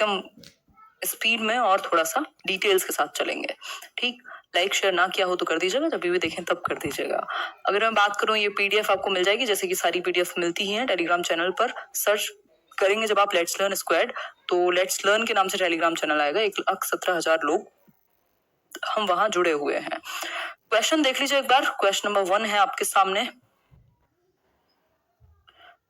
एकदम स्पीड में और थोड़ा सा डिटेल्स के साथ चलेंगे। ठीक, लाइक शेयर ना किया हो तो कर दीजिएगा, जब भी देखें तब कर दीजिएगा। अगर मैं बात करूं, ये पीडीएफ आपको मिल जाएगी, जैसे कि सारी पीडीएफ मिलती ही हैं टेलीग्राम चैनल पर। सर्च करेंगे जब आप लेट्स लर्न स्क्वाड, तो लेट्स लर्न के नाम से टेलीग्राम चैनल आएगा। 1,17,000 लोग हम वहां जुड़े हुए हैं। क्वेश्चन देख लीजिए एक बार। क्वेश्चन नंबर 1 है आपके सामने।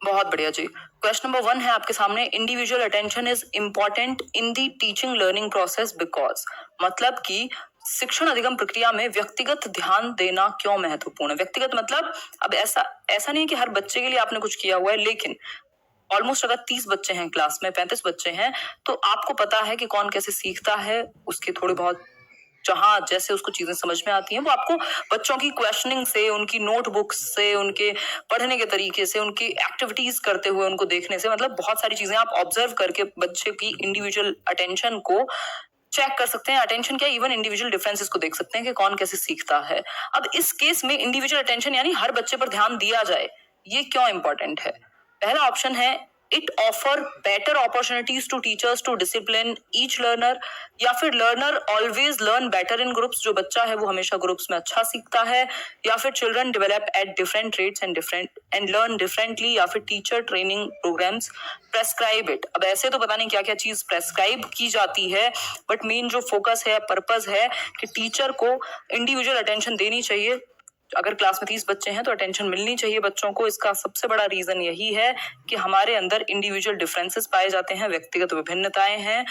बहुत बढ़िया जी। क्वेश्चन नंबर 1 है आपके सामने, individual attention is important in the teaching learning process because, मतलब कि शिक्षण अधिगम प्रक्रिया में व्यक्तिगत ध्यान देना क्यों महत्वपूर्ण है। व्यक्तिगत मतलब अब ऐसा नहीं है कि हर बच्चे के लिए आपने कुछ किया हुआ है, लेकिन ऑलमोस्ट अगर 30 बच्चे हैं क्लास में, 35 बच्चे हैं, तो आपको पता है कि कौन कैसे सीखता है, उसके थोड़े बहुत जहां जैसे उसको चीजें समझ में आती हैं, वो आपको बच्चों की क्वेश्चनिंग से, उनकी नोटबुक्स से, उनके पढ़ने के तरीके से, उनकी एक्टिविटीज करते हुए उनको देखने से, मतलब बहुत सारी चीजें आप ऑब्जर्व करके बच्चे की इंडिविजुअल अटेंशन को चेक कर सकते हैं। अटेंशन क्या, इवन इंडिविजुअल डिफरेंसेस को देख सकते हैं कि कौन कैसे सीखता है। अब इस केस में इंडिविजुअल अटेंशन यानी हर बच्चे पर ध्यान दिया जाए, ये क्यों इंपॉर्टेंट है। पहला ऑप्शन है, it offer better opportunities to teachers to discipline each learner, या फिर learner always learn better in groups, जो बच्चा है वो हमेशा ग्रुप्स में अच्छा सीखता है, या फिर children develop at different rates and learn differently, या फिर teacher training programmes prescribe it. अब ऐसे तो पता नहीं क्या क्या चीज प्रेस्क्राइब की जाती है, बट मेन जो फोकस है, पर्पस है कि टीचर को इंडिविजुअल अटेंशन देनी चाहिए। अगर क्लास में 30 बच्चे हैं तो अटेंशन मिलनी चाहिए बच्चों को। इसका सबसे बड़ा रीजन यही है कि हमारे अंदर इंडिविजुअल डिफरेंसेस पाए जाते हैं, व्यक्तिगत विभिन्नताएं हैं,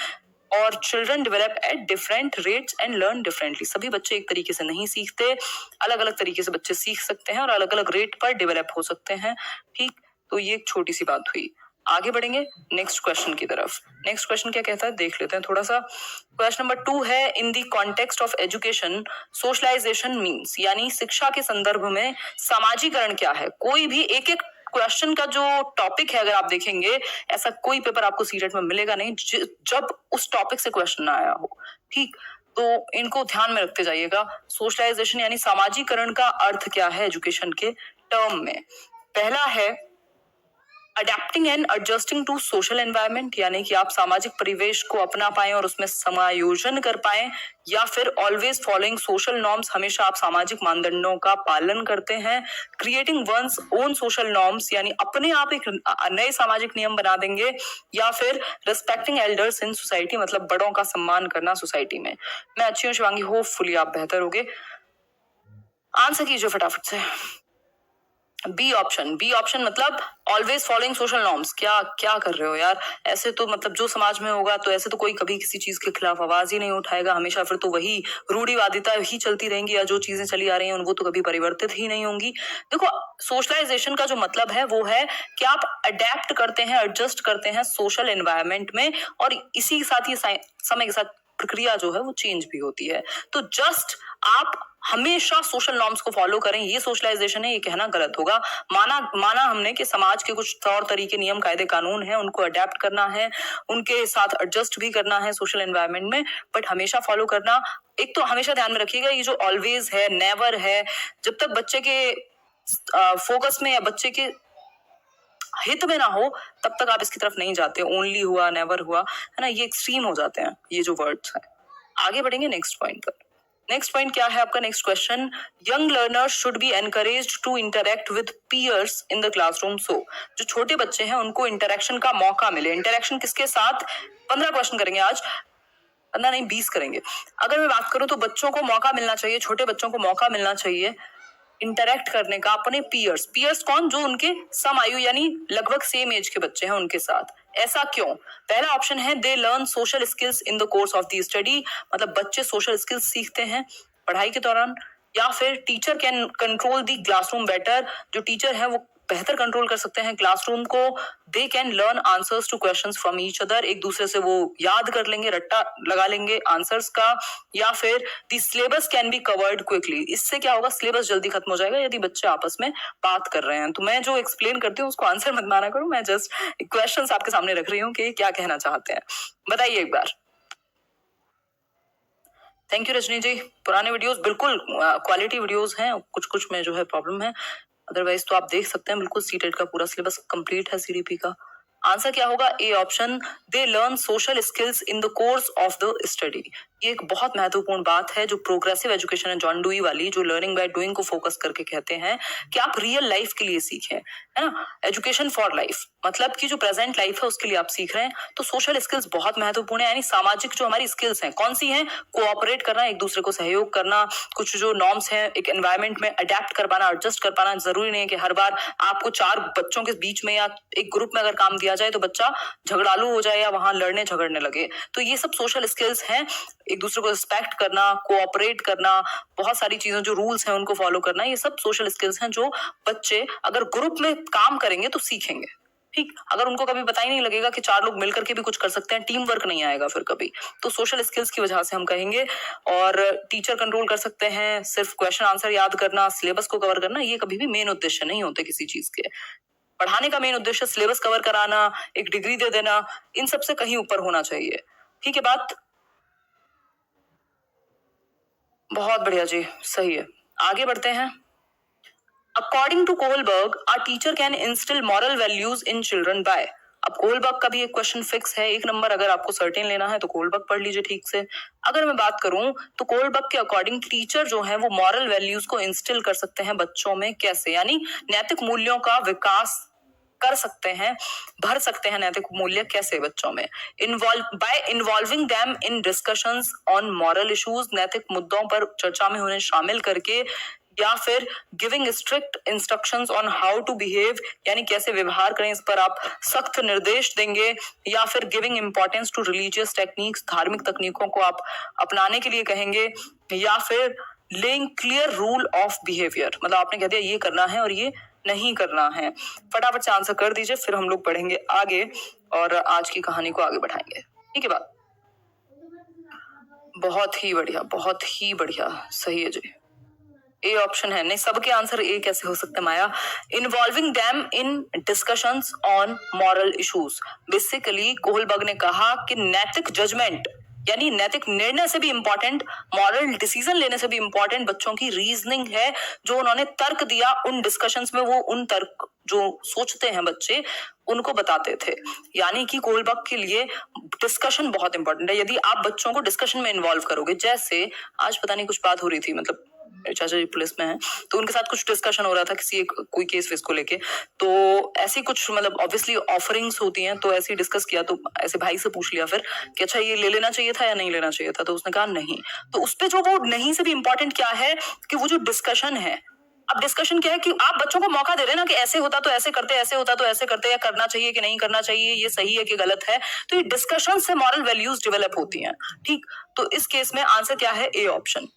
और children develop at different rates and learn differently. सभी बच्चे एक तरीके से नहीं सीखते, अलग अलग तरीके से बच्चे सीख सकते हैं और अलग अलग रेट पर डेवलप हो सकते हैं। ठीक, तो ये एक छोटी सी बात हुई। आगे बढ़ेंगे नेक्स्ट क्वेश्चन की तरफ। नेक्स्ट क्वेश्चन क्या कहता है देख लेते हैं थोड़ा सा। क्वेश्चन नंबर 2 है, in the context of education socialisation means, यानी शिक्षा के संदर्भ में सामाजिकरण क्या है। कोई भी एक एक क्वेश्चन का जो टॉपिक है, अगर आप देखेंगे, ऐसा कोई पेपर आपको सीटेट में मिलेगा नहीं जब उस टॉपिक से क्वेश्चन ना आया हो। ठीक, तो इनको ध्यान में रखते जाइएगा। सोशलाइजेशन यानी सामाजिकरण का अर्थ क्या है एजुकेशन के टर्म में। पहला है adapting and adjusting to social environment, यानी कि आप सामाजिक परिवेश को अपना पाएं और उसमें समायोजन कर पाएं, या फिर ऑलवेज फॉलोइंग सोशल नॉर्म्स, हमेशा आप सामाजिक मानदंडों का पालन करते हैं। Creating one's own social norms, यानी अपने आप एक नए सामाजिक नियम बना देंगे, या फिर रिस्पेक्टिंग एल्डर्स इन सोसाइटी, मतलब बड़ों का सम्मान करना सोसाइटी में। मैं अच्छी हूँ शिवांगी, होपफुली आप बेहतर होगे। आंसर कीजिए फटाफट से। बी ऑप्शन मतलब ऑलवेज फॉलोइंग सोशल नॉर्म्स। क्या क्या कर रहे हो यार, ऐसे तो मतलब जो समाज में होगा तो ऐसे तो कोई कभी किसी चीज के खिलाफ आवाज ही नहीं उठाएगा, हमेशा फिर तो वही रूढ़िवादिता ही चलती रहेंगी, या जो चीजें चली आ रही हैं वो तो कभी परिवर्तित ही नहीं होंगी। देखो, सोशलाइजेशन का जो मतलब है वो है कि आप अडेप्ट करते हैं, एडजस्ट करते हैं सोशल एनवायरनमेंट में, और इसी के साथ ही समय के साथ प्रक्रिया जो है वो चेंज भी होती है। तो जस्ट आप हमेशा सोशल नॉर्म्स को फॉलो करें, ये सोशलाइजेशन है, ये कहना गलत होगा। माना हमने कि समाज के कुछ तौर तरीके, नियम, कायदे, कानून हैं, उनको अडेप्ट करना है, उनके साथ एडजस्ट भी करना है सोशल एनवायरनमेंट में, बट हमेशा फॉलो करना। एक तो हमेशा ध्यान में रखिएगा, ये जो ऑलवेज है, नेवर है, जब तक बच्चे के फोकस में या बच्चे के हित में ना हो तब तक आप इसकी तरफ नहीं जाते। ओनली हुआ, नेवर हुआ, है ना, ये एक्सट्रीम हो जाते हैं ये जो वर्ड्स हैं। आगे बढ़ेंगे नेक्स्ट पॉइंट पर। नेक्स्ट पॉइंट क्या है आपका, next question, young learners should be encouraged to interact with peers in the classroom. So जो छोटे बच्चे हैं उनको इंटरेक्शन का मौका मिले। इंटरेक्शन किसके साथ, 15 क्वेश्चन करेंगे आज, 15 नहीं 20 करेंगे। अगर मैं बात करूं तो बच्चों को मौका मिलना चाहिए, छोटे बच्चों को मौका मिलना चाहिए इंटरेक्ट करने का अपने पीयर्स कौन, जो उनके सम आयु यानी लगभग सेम एज के बच्चे हैं उनके साथ। ऐसा क्यों। पहला ऑप्शन है, they learn social skills in the course of the study, मतलब बच्चे सोशल स्किल्स सीखते हैं पढ़ाई के दौरान। या फिर teacher can control the classroom better, जो टीचर है वो बेहतर कंट्रोल कर सकते हैं क्लासरूम को। They can learn answers two questions from each other, एक दूसरे से वो याद कर लेंगे, रट्टा लगा लेंगे आंसर्स का। या फिर the syllabus can be covered quickly, इससे क्या होगा, सिलेबस जल्दी खत्म हो जाएगा यदि बच्चे आपस में बात कर रहे हैं। तो मैं जो एक्सप्लेन करती हूँ उसको आंसर मत माना करो, मैं जस्ट क्वेश्चंस आपके सामने रख रही हूँ कि क्या कहना चाहते हैं, बताइए एक बार। थैंक यू रजनी जी। पुराने वीडियोस बिल्कुल क्वालिटी वीडियोस हैं, कुछ कुछ में जो है प्रॉब्लम है, अदरवाइज तो आप देख सकते हैं बिल्कुल सीटेट का पूरा सिलेबस कंप्लीट है सीडीपी का। आंसर क्या होगा? A option, they learn social skills in the course of the study. ये एक बहुत महत्वपूर्ण बात है जो प्रोग्रेसिव एजुकेशन है जॉन डुई वाली, जो लर्निंग बाय डूइंग को फोकस करके कहते हैं कि आप रियल लाइफ के लिए सीखें, है ना। एजुकेशन फॉर लाइफ मतलब कि जो प्रेजेंट लाइफ है उसके लिए आप सीख रहे हैं, तो सोशल स्किल्स बहुत महत्वपूर्ण है। यानी सामाजिक जो हमारी स्किल्स हैं कौन सी हैं? कोऑपरेट करना, एक दूसरे को सहयोग करना, कुछ जो नॉर्म्स हैं एक एनवायरमेंट में अडेप्ट कर पाना, एडजस्ट कर पाना। जरूरी नहीं है कि हर बार आपको 4 बच्चों के बीच में या एक ग्रुप में अगर काम दिया जाए तो बच्चा झगड़ालू हो जाए या वहां लड़ने झगड़ने लगे। तो ये सब सोशल स्किल्स हैं, एक दूसरे को रिस्पेक्ट करना, कोऑपरेट करना, बहुत सारी चीजें जो रूल्स हैं उनको फॉलो करना, ये सब सोशल स्किल्स हैं जो बच्चे अगर ग्रुप में काम करेंगे तो सीखेंगे। ठीक, अगर उनको कभी पता ही नहीं लगेगा कि 4 लोग मिलकर के भी कुछ कर सकते हैं, टीम वर्क नहीं आएगा फिर कभी। तो सोशल स्किल्स की वजह से हम कहेंगे। और टीचर कंट्रोल कर सकते हैं, सिर्फ क्वेश्चन आंसर याद करना, सिलेबस को कवर करना, ये कभी भी मेन उद्देश्य नहीं होते किसी चीज के। पढ़ाने का मेन उद्देश्य सिलेबस कवर कराना, एक डिग्री दे देना, इन सब से कहीं ऊपर होना चाहिए। ठीक है बात? बहुत बढ़िया जी, सही है। आगे बढ़ते हैं। According to Kohlberg, a teacher can instill moral values in children by। अब कोहलबर्ग का भी एक क्वेश्चन फिक्स है, 1 नंबर अगर आपको सर्टेन लेना है तो कोहलबर्ग पढ़ लीजिए ठीक से। अगर मैं बात करूं तो कोहलबर्ग के अकॉर्डिंग टीचर जो है वो मॉरल वैल्यूज को इंस्टिल कर सकते हैं बच्चों में। कैसे? यानी नैतिक मूल्यों का विकास कर सकते हैं, भर सकते हैं नैतिक मूल्य कैसे बच्चों में? Bye involving them in discussions on moral issues, नैतिक मुद्दों पर चर्चा में उन्हें शामिल करके, या फिर giving strict instructions on how to behave, यानी कैसे व्यवहार करें इस पर आप सख्त निर्देश देंगे, या फिर giving importance to religious techniques, धार्मिक तकनीकों को आप अपनाने के लिए कहेंगे, या फिर laying clear rule of behaviour, मतलब आपने कह दिया ये करना है और ये नहीं करना है। फटाफट से आंसर कर दीजिए, फिर हम लोग बढ़ेंगे आगे और आज की कहानी को आगे बढ़ाएंगे। ठीक है बात? बहुत ही बढ़िया, बहुत ही बढ़िया, सही है जी। ए ऑप्शन है। नहीं, सबके आंसर ए कैसे हो सकते माया? Involving them in discussions on moral issues. Basically Kohlberg ने कहा कि नैतिक जजमेंट यानी नैतिक निर्णय से भी इंपॉर्टेंट, मॉरल डिसीजन लेने से भी इंपॉर्टेंट बच्चों की रीजनिंग है। जो उन्होंने तर्क दिया उन डिस्कशंस में, वो उन तर्क जो सोचते हैं बच्चे उनको बताते थे। यानी कि कोहलबर्ग के लिए डिस्कशन बहुत इंपॉर्टेंट है। यदि आप बच्चों को डिस्कशन में इन्वॉल्व करोगे, जैसे आज पता नहीं कुछ बात हो रही थी, मतलब मेरे चाचा जी पुलिस में हैं, तो उनके साथ कुछ डिस्कशन हो रहा था किसी एक कोई केस वेस को लेके, तो ऐसी कुछ मतलब ऑब्वियसली ऑफरिंग्स होती हैं, तो ऐसे ही डिस्कस किया, तो ऐसे भाई से पूछ लिया फिर कि अच्छा ये ले लेना चाहिए था या नहीं लेना चाहिए था, तो उसने कहा नहीं। तो उस पे जो वो नहीं से भी इंपॉर्टेंट क्या है कि वो जो डिस्कशन है। अब डिस्कशन क्या है कि आप बच्चों को मौका दे रहे हैं ना कि ऐसे होता तो ऐसे करते, ऐसे होता तो ऐसे करते, या करना चाहिए कि नहीं करना चाहिए, ये सही है कि गलत है। तो ये डिस्कशन से मॉरल वैल्यूज डेवलप होती हैं। ठीक, तो इस केस में आंसर क्या है? A option.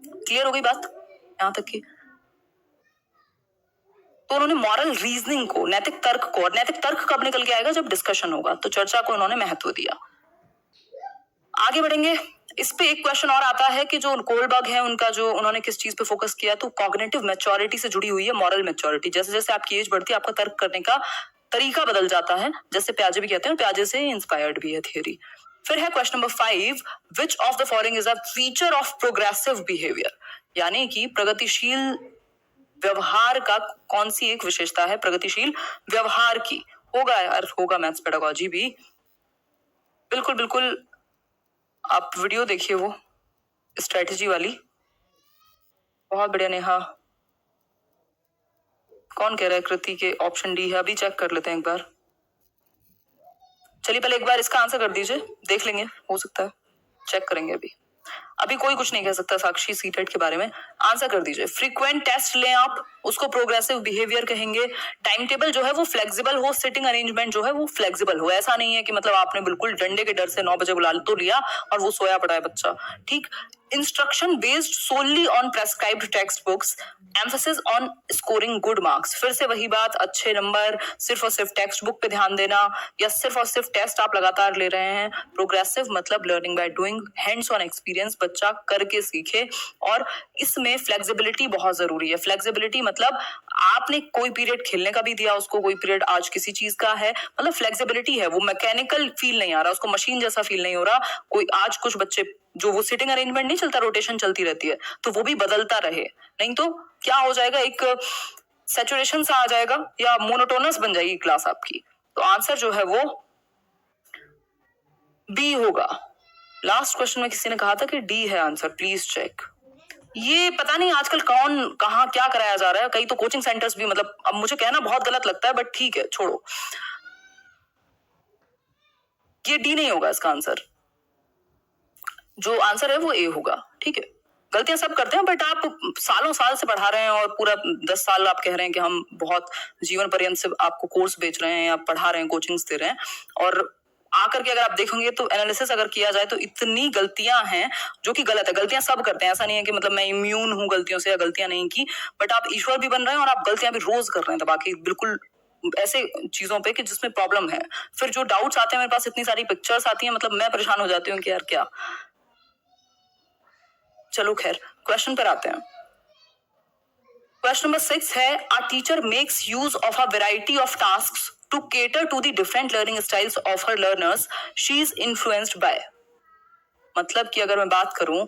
क्लियर हो गई बात यहां तक की? तो उन्होंने मॉरल रीजनिंग को, नैतिक तर्क को, और नैतिक तर्क कब निकल के आएगा? जब डिस्कशन होगा। तो चर्चा को उन्होंने महत्व दिया। आगे बढ़ेंगे। इस पे एक क्वेश्चन और आता है कि जो कोहलबर्ग है उनका जो उन्होंने किस चीज पे फोकस किया, तो कॉग्निटिव मैच्योरिटी से जुड़ी हुई है मॉरल मैच्योरिटी। जैसे जैसे आपकी एज बढ़ती है आपका तर्क करने का तरीका बदल जाता है, जैसे प्याजे भी कहते हैं, प्याजे से इंस्पायर्ड भी है थियरी। फिर है question number 5, which of the following is a feature of progressive behaviour. यानी कि प्रगतिशील व्यवहार का कौन सी एक विशेषता है प्रगतिशील व्यवहार की? होगा यार, होगा मैथ्स पेडागोजी भी, बिल्कुल बिल्कुल। आप वीडियो देखिए वो स्ट्रेटेजी वाली, बहुत बढ़िया। नेहा कौन कह रहा है? कृति के ऑप्शन डी है, अभी चेक कर लेते हैं एक बार। चलिए पहले एक बार इसका आंसर कर दीजिए, देख लेंगे, हो सकता है चेक करेंगे। अभी कोई कुछ नहीं कह सकता साक्षी सीटेट के बारे में। आंसर कर दीजिए। फ्रीक्वेंट टेस्ट लें आप, उसको प्रोग्रेसिव बिहेवियर कहेंगे। टाइम टेबल जो है वो फ्लेक्सिबल हो, सिटिंग अरेंजमेंट जो है वो फ्लेक्सिबल हो। ऐसा नहीं है कि मतलब आपने बिल्कुल डंडे के डर से 9 बजे बुला तो लिया और वो सोया पड़ा है बच्चा। ठीक, instruction based solely on prescribed text books, emphasis on scoring good marks. फिर से वही बात, अच्छे नंबर, सिर्फ और सिर्फ टेक्स्ट बुक पे ध्यान देना, या सिर्फ और सिर्फ टेस्ट आप लगातार ले रहे हैं। प्रोग्रेसिव मतलब learning by doing, hands on experience, बच्चा करके सीखे। और इसमें फ्लेक्सिबिलिटी बहुत जरूरी है। फ्लेक्सिबिलिटी मतलब आपने कोई पीरियड खेलने का भी दिया उसको, कोई पीरियड आज किसी चीज का है, मतलब फ्लेक्सिबिलिटी है। वो मैकेनिकल फील नहीं आ रहा, उसको मशीन जैसा फील नहीं हो रहा। कोई आज कुछ बच्चे जो वो सिटिंग अरेंजमेंट नहीं चलता, रोटेशन चलती रहती है, तो वो भी बदलता रहे, नहीं तो क्या हो जाएगा, एक सैचुरेशन सा आ जाएगा या मोनोटोनस बन जाएगी क्लास आपकी। तो आंसर जो है वो बी होगा। लास्ट क्वेश्चन में किसी ने कहा था कि डी है आंसर, प्लीज चेक। ये पता नहीं आजकल कौन कहाँ क्या कराया जा रहा है, कई तो कोचिंग सेंटर्स भी, मतलब अब मुझे कहना बहुत गलत लगता है बट ठीक है छोड़ो, ये डी नहीं होगा इसका आंसर, जो आंसर है वो ए होगा। ठीक है, गलतियां सब करते हैं बट आप सालों साल से पढ़ा रहे हैं और पूरा 10 साल आप कह रहे हैं कि हम बहुत जीवन पर्यंत से आपको कोर्स बेच रहे हैं या पढ़ा रहे हैं, कोचिंग्स दे रहे हैं, और आकर के अगर आप देखेंगे तो एनालिसिस अगर किया जाए तो इतनी गलतियां हैं जो कि गलत है। गलतियां सब करते हैं, ऐसा नहीं है कि मतलब मैं इम्यून हूं गलतियों से या गलतियां नहीं की, बट आप ईश्वर भी बन रहे हैं और आप गलतियां भी रोज कर रहे हैं, बाकी बिल्कुल ऐसे चीजों पे कि जिसमें प्रॉब्लम है। फिर जो डाउट्स आते हैं मेरे पास, इतनी सारी पिक्चर्स आती हैं, मतलब मैं परेशान हो जाती हूँ कि यार क्या। चलो खैर क्वेश्चन पर आते हैं। क्वेश्चन नंबर 6 है, a teacher makes use of a variety of tasks to cater to the different learning styles of her learners, she is influenced by. मतलब कि अगर मैं बात करूं,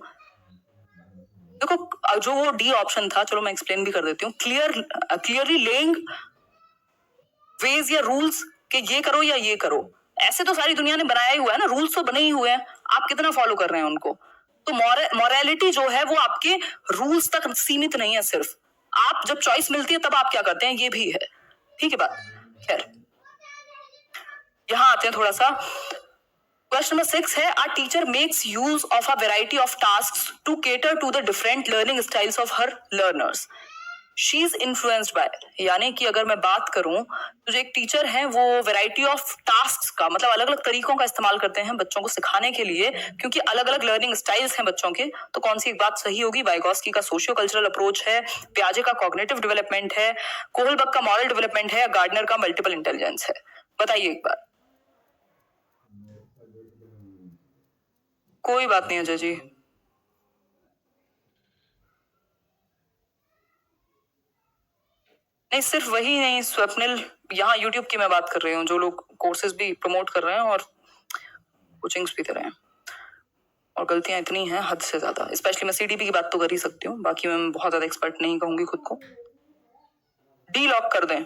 देखो जो वो डी ऑप्शन था, चलो मैं एक्सप्लेन भी कर देती हूँ। क्लियरली लेइंग वेज या रूल्स कि ये करो या ये करो, ऐसे तो सारी दुनिया ने बनाया ही हुआ है ना, रूल्स तो बने ही हुए हैं, आप कितना फॉलो कर रहे हैं उनको। तो मॉरलिटी जो है वो आपके रूल्स तक सीमित नहीं है, सिर्फ आप जब चॉइस मिलती है तब आप क्या करते हैं, ये भी है। ठीक है बात। खैर यहां आते हैं थोड़ा सा। क्वेश्चन नंबर 6 है, a teacher makes use of a variety of tasks to cater to the different learning styles of her learners, she is influenced by. यानी कि अगर मैं बात करूं तो जो एक टीचर है वो वैरायटी ऑफ टास्क का मतलब अलग अलग तरीकों का इस्तेमाल करते हैं बच्चों को सिखाने के लिए, क्योंकि अलग अलग लर्निंग स्टाइल्स हैं बच्चों के। तो कौन सी एक बात सही होगी? वाइगोस्की का सोशियो कल्चरल अप्रोच है, पियाजे का कॉग्निटिव डेवलपमेंट है, कोहलबर्ग का मॉरल डेवलपमेंट है, गार्डनर का मल्टीपल इंटेलिजेंस है। बताइए एक बार। कोई बात नहीं अजय जी, नहीं सिर्फ वही नहीं स्वप्निल, यहाँ यूट्यूब की मैं बात कर रही हूँ, जो लोग कोर्सेज भी प्रमोट कर रहे हैं और कोचिंग्स भी दे रहे हैं, और गलतियां इतनी हैं हद से ज्यादा। स्पेशली मैं सीडीपी की बात तो कर ही सकती हूँ, बाकी मैं बहुत ज्यादा एक्सपर्ट नहीं कहूंगी खुद को। डी लॉक कर दें,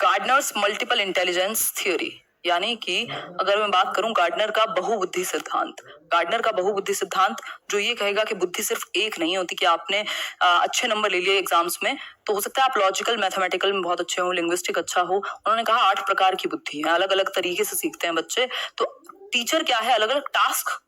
गार्डनर्स मल्टीपल इंटेलिजेंस थ्योरी। यानी कि अगर मैं बात करूं गार्डनर का बहुबुद्धि सिद्धांत, गार्डनर का बहुबुद्धि सिद्धांत जो ये कहेगा कि बुद्धि सिर्फ एक नहीं होती, कि आपने अच्छे नंबर ले लिए एग्जाम्स में तो हो सकता है आप लॉजिकल मैथमेटिकल में बहुत अच्छे हो, लिंग्विस्टिक अच्छा हो। उन्होंने कहा 8 प्रकार की बुद्धि है, अलग अलग तरीके से सीखते हैं बच्चे। तो टीचर क्या है, अलग अलग टास्क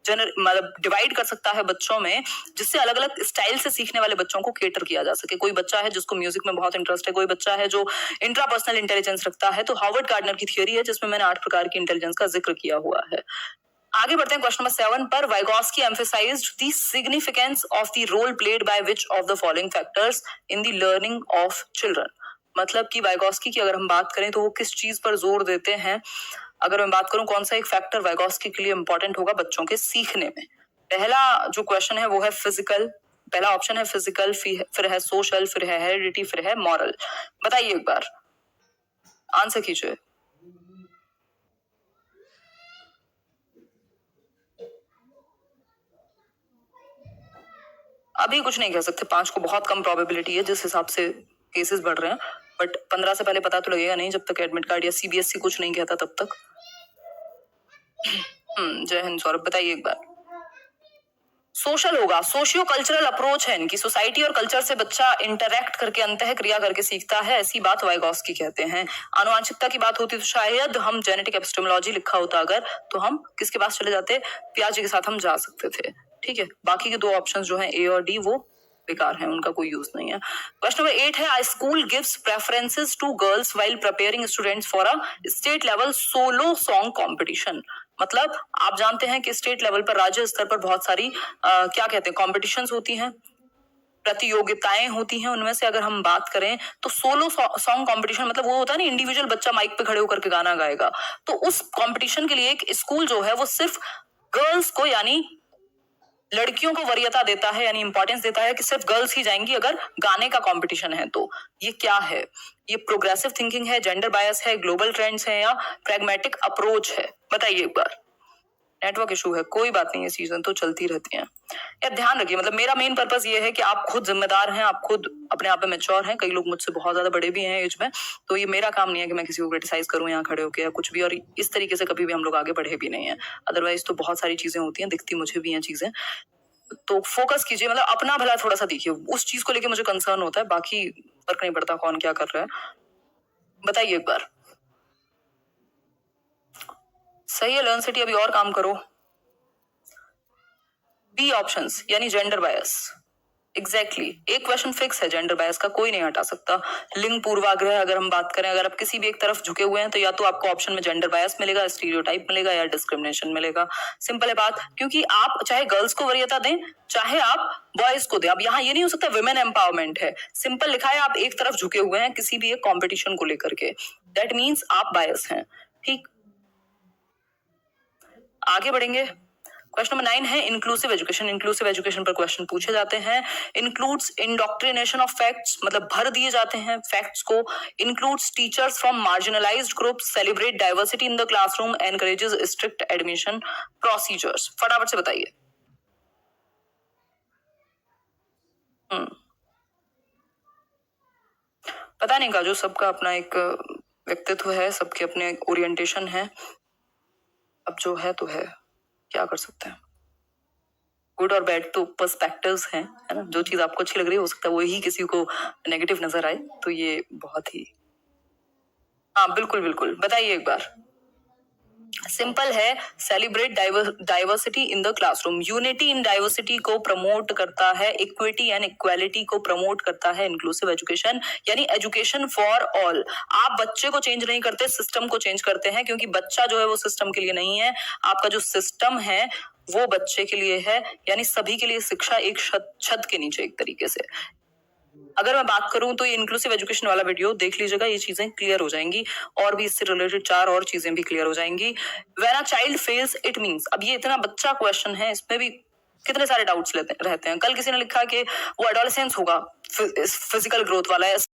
मतलब डिवाइड कर सकता है बच्चों में, जिससे अलग अलग स्टाइल से सीखने वाले बच्चों को केटर किया जा सके। कोई बच्चा है जिसको म्यूजिक में बहुत इंटरेस्ट है, कोई बच्चा है जो इंट्रापर्सनल इंटेलिजेंस रखता है। तो हार्वर्ड गार्डनर की थियरी है जिसमें मैंने 8 प्रकार की इंटेलिजेंस का जिक्र किया हुआ है। आगे बढ़ते हैं क्वेश्चन नंबर 7 पर। Vygotsky emphasised the significance of the role played by which of the following factors in the learning of children. मतलब कि वाइगोस्की की अगर हम बात करें तो वो किस चीज पर जोर देते हैं। अगर मैं बात करूं कौन सा एक फैक्टर वाइगोस्की के लिए इंपॉर्टेंट होगा बच्चों के सीखने में, पहला जो क्वेश्चन है वो है फिजिकल, पहला ऑप्शन है फिजिकल, फिर है सोशल, फिर है हेरिडिटी, फिर है मॉरल। बताइए एक बार, आंसर कीजिए। अभी कुछ नहीं कह सकते, 5 को बहुत कम प्रोबेबिलिटी है जिस हिसाब से केसेस बढ़ रहे हैं, बट 15 से पहले पता तो लगेगा नहीं जब तक एडमिट कार्ड या सीबीएसई कुछ नहीं कहता तब तक। जय हिंद सौरभ, बताइए एक बार। सोशल होगा, सोशियो कल्चरल अप्रोच है इनकी, सोसाइटी और कल्चर से बच्चा इंटरैक्ट करके अंतः क्रिया करके सीखता है, ऐसी बात वाइगोस्की कहते हैं। आनुवांशिकता की बात होती तो शायद हम जेनेटिक एपिस्टेमोलॉजी लिखा होता अगर, तो हम किसके पास चले जाते, पियाजे के साथ हम जा सकते थे। ठीक है, बाकी के 2 ऑप्शंस जो हैं ए और डी वो बेकार है, उनका कोई यूज नहीं है। क्वेश्चन नंबर 8 है, a school gives preferences to girls while preparing students for a state level solo song competition. मतलब आप जानते हैं कि स्टेट लेवल पर, राज्य स्तर पर बहुत सारी क्या कहते हैं कॉम्पिटिशन्स होती हैं, प्रतियोगिताएं होती हैं। उनमें से अगर हम बात करें तो सोलो सॉन्ग कंपटीशन मतलब वो होता है ना, इंडिविजुअल बच्चा माइक पे खड़े होकर के गाना गाएगा। तो उस कंपटीशन के लिए एक स्कूल जो है वो सिर्फ गर्ल्स को यानी लड़कियों को वरीयता देता है, यानी इंपॉर्टेंस देता है कि सिर्फ गर्ल्स ही जाएंगी अगर गाने का कंपटीशन है। तो ये क्या है? ये प्रोग्रेसिव थिंकिंग है, जेंडर बायस है, ग्लोबल ट्रेंड्स है, या प्रैग्मेटिक अप्रोच है? बताइए एक बार। नेटवर्क इशू है, कोई बात नहीं, ये चीजें तो चलती रहती हैं। यार ध्यान रखिए, मतलब मेरा मेन पर्पस ये है कि आप खुद जिम्मेदार हैं, आप खुद अपने आप में मैच्योर हैं। कई लोग मुझसे बहुत ज्यादा बड़े भी हैं एज में, तो ये मेरा काम नहीं है कि मैं किसी को क्रिटिसाइज करूं यहाँ खड़े होकर या कुछ भी, और इस तरीके से कभी भी हम लोग आगे बढ़े भी नहीं है। अदरवाइज तो बहुत सारी चीजें होती हैं, दिखती मुझे भी हैं चीजें। तो फोकस कीजिए, मतलब अपना भला थोड़ा सा देखिए, उस चीज को लेके मुझे कंसर्न होता है, बाकी फर्क नहीं पड़ता कौन क्या कर रहा है। बताइए एक बार। सही है, लर्न सिटी, अभी और काम करो। बी ऑप्शंस यानी जेंडर बायस। एग्जैक्टली एक क्वेश्चन फिक्स है जेंडर बायस का, कोई नहीं हटा सकता। लिंग पूर्वाग्रह अगर हम बात करें, अगर आप किसी भी एक तरफ झुके हुए हैं तो या तो आपको ऑप्शन में जेंडर बायस मिलेगा, स्टीरियोटाइप मिलेगा या डिस्क्रिमिनेशन मिलेगा। सिंपल है बात, क्योंकि आप चाहे गर्ल्स को वरीयता दें चाहे आप बॉयज को दें, अब यहाँ ये नहीं हो सकता विमेन एम्पावरमेंट है। सिंपल लिखा है, आप एक तरफ झुके हुए हैं किसी भी एक कॉम्पिटिशन को लेकर के, दैट मीन्स आप बायस हैं। ठीक, आगे बढ़ेंगे। क्वेश्चन नंबर 9 है इंक्लूसिव एजुकेशन। इंक्लूसिव एजुकेशन पर क्वेश्चन पूछे जाते हैं। इंक्लूड्स इंडोक्ट्रिनेशन ऑफ फैक्ट्स, मतलब भर दिए जाते हैं फैक्ट्स को। Includes teachers from marginalised groups, celebrate diversity in the classroom, encourages strict admission procedures. फटाफट से बताइए। पता नहीं काजू, सबका अपना एक व्यक्तित्व है, सबके अपने ओरिएंटेशन है। अब जो है तो है, क्या कर सकते हैं। गुड और बैड तो पर्सपेक्टिव्स हैं, है ना। जो चीज आपको अच्छी लग रही है हो सकता है वही किसी को नेगेटिव नजर आए, तो ये बहुत ही, हाँ बिल्कुल बिल्कुल, बताइए एक बार। सिंपल है, celebrate diversity in the classroom. Unity in diversity को प्रमोट करता है, इक्विटी एंड इक्वालिटी को प्रमोट करता है इंक्लूसिव एजुकेशन, यानी एजुकेशन फॉर ऑल। आप बच्चे को चेंज नहीं करते, सिस्टम को चेंज करते हैं, क्योंकि बच्चा जो है वो सिस्टम के लिए नहीं है, आपका जो सिस्टम है वो बच्चे के लिए है, यानी सभी के लिए शिक्षा एक छत के नीचे एक तरीके से। अगर मैं बात करूं तो ये इंक्लूसिव एजुकेशन वाला वीडियो देख लीजिएगा, ये चीजें क्लियर हो जाएंगी, और भी इससे रिलेटेड 4 और चीजें भी क्लियर हो जाएंगी। When a child fails it means, अब ये इतना बच्चा क्वेश्चन है, इसमें भी कितने सारे डाउट्स रहते हैं। कल किसी ने लिखा कि वो एडोलेसेंस होगा, फिजिकल ग्रोथ वाला है।